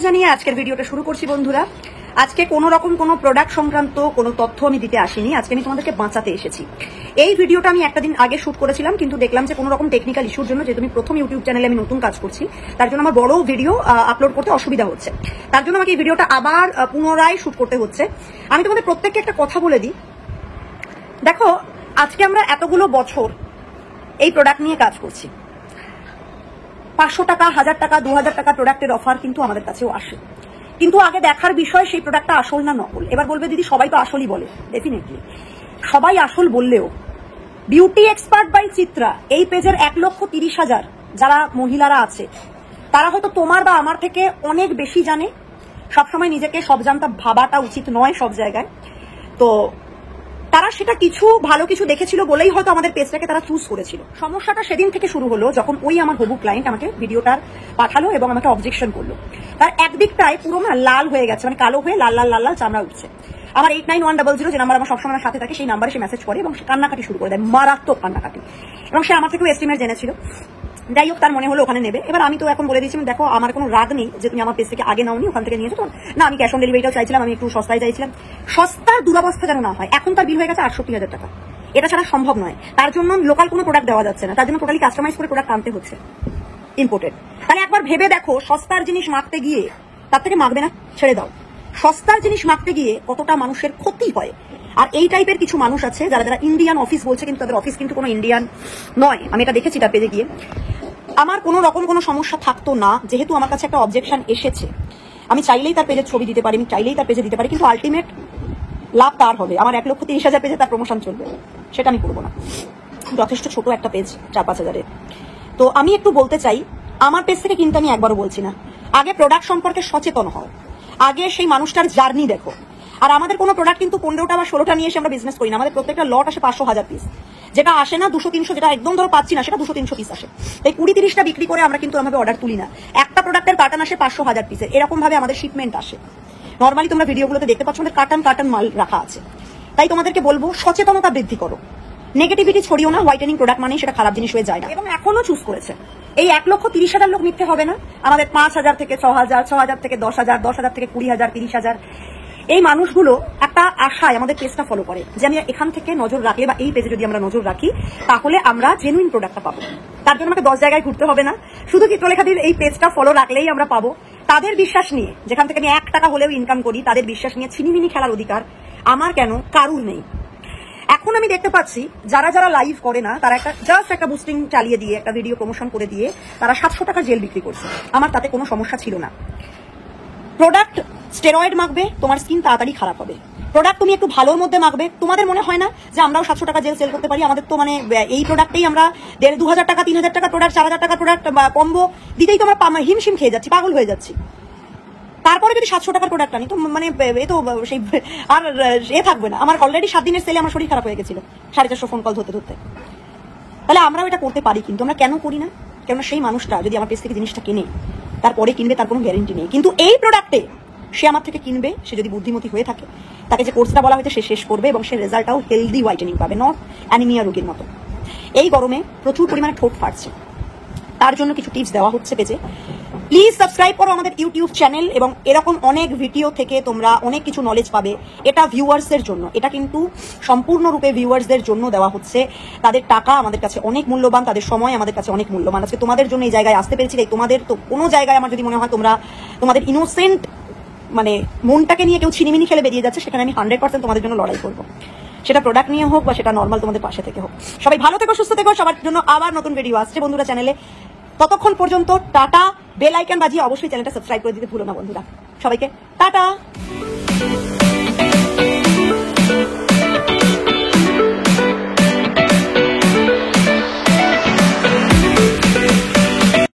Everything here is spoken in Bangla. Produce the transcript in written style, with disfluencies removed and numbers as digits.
জানিয়ে আজকের ভিডিওটা শুরু করছি বন্ধুরা। আজকে কোনো রকম কোনো প্রোডাক্ট সংক্রান্ত কোনো তথ্য আমি দিতে আসিনি, আজকে আমি তোমাদেরকে বাঁচাতে এসেছি। এই ভিডিওটা আমি একটা দিন আগে শুট করেছিলাম, কিন্তু দেখলাম যে কোনো রকম টেকনিক্যাল ইস্যুর জন্য, যেহেতু আমি প্রথম ইউটিউব চ্যানেলে আমি নতুন কাজ করছি, তার জন্য আমার বড় ভিডিও আপলোড করতে অসুবিধা হচ্ছে। তার জন্য আমাকে এই ভিডিওটা আবার পুনরায় শুট করতে হচ্ছে। আমি তোমাদের প্রত্যেককে একটা কথা বলে দিই, দেখো আজকে আমরা এতগুলো বছর এই প্রোডাক্ট নিয়ে কাজ করছি। 500 টাকা, 1000 টাকা, 2000 টাকা প্রোডাক্টের অফার কিন্তু আমাদের কাছেও আসে, কিন্তু আগে দেখার বিষয় সেই প্রোডাক্টটা আসল না নকল। এবার বলবে দিদি সবাই তো আসলই বলে, ডেফিনেটলি সবাই আসল বললেও বিউটি এক্সপার্ট বাই চিত্রা এই পেজের 1,30,000 যারা মহিলারা আছে, তারা হয়তো তোমার বা আমার থেকে অনেক বেশি জানে। সবসময় নিজেকে সব জানতা ভাবাটা উচিত নয় সব জায়গায়। তো তারা সেটা কিছু ভালো কিছু দেখেছিল বলেই হয়তো আমাদের পেজটাকে তারা চুজ করেছিল। সমস্যাটা সেদিন থেকে শুরু হলো যখন ওই আমার হবু ক্লায়েন্ট আমাকে ভিডিওটার পাঠালো এবং আমাকে অবজেকশন করলো। তার একদিকটায় পুরো না লাল হয়ে গেছে, মানে কালো হয়ে লাল লাল লাল লাল চামড়া উঠছে। আমার 8910 যে নাম্বার আমার সবসময় আমার সাথে থাকে, সেই নাম্বারে সে মেসেজ করে এবং সে কান্নাকাটি শুরু করে দেয়, মারাত্মক কান্নাকাটি। এবং সে আমার থেকেও এস্টিমেট জেনেছিল। যাই হোক, তার মনে হলো ওখানে নেবে। এবার আমি তো এখন বলে দিয়েছিলাম, দেখো আমার কোনো রাগ নেই যে তুমি আমার পেজ থেকে আগে নাওনি, ওখান থেকে নিয়েছো। না, আমি ক্যাশ অন ডেলিভারিটাও চাইছিলাম, আমি একটু সস্তায় চাইছিলাম। সস্তার দুরবস্থা যেন না হয়। এখন তার বিল হয়ে গেছে 68,000 টাকা, এটা ছাড়া সম্ভব নয়। তার জন্য লোকাল কোনো প্রোডাক্ট দেওয়া যাচ্ছে না, তার জন্য টোটালি কাস্টমাইজ করে প্রোডাক্ট আনতে হচ্ছে, ইম্পোর্টেড। তাহলে একবার ভেবে দেখো, সস্তার জিনিস মাখতে গিয়ে, তার থেকে মাখবে না, ছেড়ে দাও। সস্তার জিনিস মাখতে গিয়ে কতটা মানুষের ক্ষতি হয়। আর এই টাইপের কিছু মানুষ আছে যারা যারা ইন্ডিয়ান অফিস বলছে, কিন্তু তাদের অফিস কিন্তু কোনো ইন্ডিয়ান নয়। আমি এটা দেখেছি তার পেজে গিয়ে। আমার কোনো রকম কোনো সমস্যা থাকতো না, যেহেতু আমার কাছে একটা অবজেকশন এসেছে। আমি চাইলেই তার পেজের ছবি দিতে পারি, আমি চাইলেই তার পেজে দিতে পারি, কিন্তু আলটিমেট লাভ তার হবে। আমার 1,30,000 পেজে তার প্রমোশন চলবে, সেটা আমি করবো না। যথেষ্ট ছোট একটা পেজ, 4-5 হাজারের। তো আমি একটু বলতে চাই, আমার পেজ থেকে কিন্তু আমি একবারও বলছি না, আগে প্রোডাক্ট সম্পর্কে সচেতন হও, আগে সেই মানুষটার জার্নি দেখো। আর আমাদের কোনো প্রোডাক্ট কিন্তু 15টা বা 16টা নিয়ে এসে আমরা বিজনেস করি না। আমাদের প্রত্যেকটা লট আসে 500-1000 পিস, যেটা আসে না 200-300, যেটা একদম ধরো পাচ্ছি না সেটা 200-300 পিস আসে। তাই 20-30টা বিক্রি করে আমরা কিন্তু আমাদের অর্ডার তুলি না। একটা প্রোডাক্টের কার্টন আসে 500-1000 পিসের, এরকম ভাবে আমাদের শিপমেন্ট আসে। নর্মালি তোমরা ভিডিওগুলোতে দেখতে পাচ্ছ আমাদের কার্টন কার্টন মাল রাখা আছে। তাই তোমাদেরকে বলবো, সচেতনতা বৃদ্ধি করো, নেগেটিভিটি ছড়িও না। হোয়াইটেনিং প্রোডাক্ট মানে সেটা খারাপ জিনিস হয়ে যায় না। এবং এখনো চুজ করেছে। এই 1,30,000 লোক মিথ্যে হবে না। আমাদের 5,000 থেকে 6,000, 6,000 থেকে 10,000, 10,000 থেকে 20,000, 30,000 এই মানুষগুলো একটা আশায় আমাদের পেজটা ফলো করে যে আমি এখান থেকে নজর রাখলে বা এই পেজে যদি আমরা নজর রাখি তাহলে আমরা জেনুইন প্রোডাক্টটা পাবো। তার জন্য আমাকে 10 জায়গায় ঘুরতে হবে না, শুধু চিত্রলেখাদির এই পেজটা ফলো রাখলেই আমরা পাবো। তাদের বিশ্বাস নিয়ে, যেখান থেকে আমি 1 টাকা হলেও ইনকাম করি, তাদের বিশ্বাস নিয়ে ছিনিমিনি খেলার অধিকার আমার কেন, কারুর নেই। এখন আমি দেখতে পাচ্ছি যারা যারা লাইভ করে না, তারা জাস্ট একটা বুস্টিং চালিয়ে দিয়ে, একটা ভিডিও প্রমোশন করে দিয়ে তারা 700 টাকা জেল বিক্রি করছে। আমার তাতে কোনো সমস্যা ছিল না। প্রোডাক্ট স্টেরয়েড মাখবে, তোমার স্কিন তাড়াতাড়ি খারাপ হবে। প্রোডাক্ট তুমি একটু ভালোর মধ্যে মাখবে, তোমাদের মনে হয় না যে আমরাও 700 টাকা জেল সেল করতে পারি? আমাদের তো মানে এই প্রোডাক্টেই আমরা 2,500 টাকা, 3,000 টাকা প্রোডাক্ট, 4,000 টাকা প্রোডাক্ট কম্বো দিতেই তো আমরা হিমশিম খেয়ে যাচ্ছি, পাগল হয়ে যাচ্ছি। তারপরে যদি 700 টাকার প্রোডাক্ট আনি তো মানে এ তো সেই আর থাকবে না। আমার অলরেডি 7 দিনের সেলে আমার শরীর খারাপ হয়ে গেছিল 450 ফোন কল ধরতে ধরতে। তাহলে আমরাও এটা করতে পারি, কিন্তু আমরা কেন করি না? কেননা সেই মানুষটা যদি আমার পেজ থেকে জিনিসটা কেনে, তারপরে কিনবে, তার কোনো গ্যারেন্টি নেই। কিন্তু এই প্রোডাক্টে সে আমার থেকে কিনবে, সে যদি বুদ্ধিমতী হয়ে থাকে, তাকে যে কোর্সটা বলা হয়েছে সে শেষ করবে এবং সে রেজাল্টটাও হেলদি হোয়াইটেনিং পাবে, নট অ্যানিমিয়া রোগীর মতো। এই গরমে প্রচুর পরিমাণে ঠোঁট ফাটছে, তার জন্য কিছু টিপস দেওয়া হচ্ছে পেজে। প্লিজ সাবস্ক্রাইব করো আমাদের ইউটিউব চ্যানেল, এবং এরকম অনেক ভিডিও থেকে তোমরা অনেক কিছু নলেজ পাবে। এটা ভিউয়ার্সের জন্য, এটা কিন্তু সম্পূর্ণরূপে ভিউয়ার্সদের জন্য দেওয়া হচ্ছে। তাদের টাকা আমাদের কাছে অনেক মূল্যবান, তাদের সময় আমাদের কাছে অনেক মূল্যবান। আজকে তোমাদের জন্য এই জায়গায় আসতে পেরেছি। তাই তোমাদের তো কোনো জায়গায় আমার যদি মনে হয় তোমাদের ইনোসেন্ট মানে মনটাকে নিয়ে কেউ ছিনিমিনি খেলে বেরিয়ে যাচ্ছে, সেখানে আমি 100% তোমাদের জন্য লড়াই করবো। সেটা প্রোডাক্ট নিয়ে হোক বা সেটা নর্মাল তোমাদের পাশে থেকে হোক। সবাই ভালো থেকো, সুস্থ থেকো। সবার জন্য আবার নতুন ভিডিও আসছে বন্ধুরা চ্যানেলে। ততক্ষণ পর্যন্ত টাটা। বেল আইকন বাজিয়ে অবশ্যই চ্যানেলটা সাবস্ক্রাইব করে দিতে ভুলো না বন্ধুরা। সবাইকে টাটা।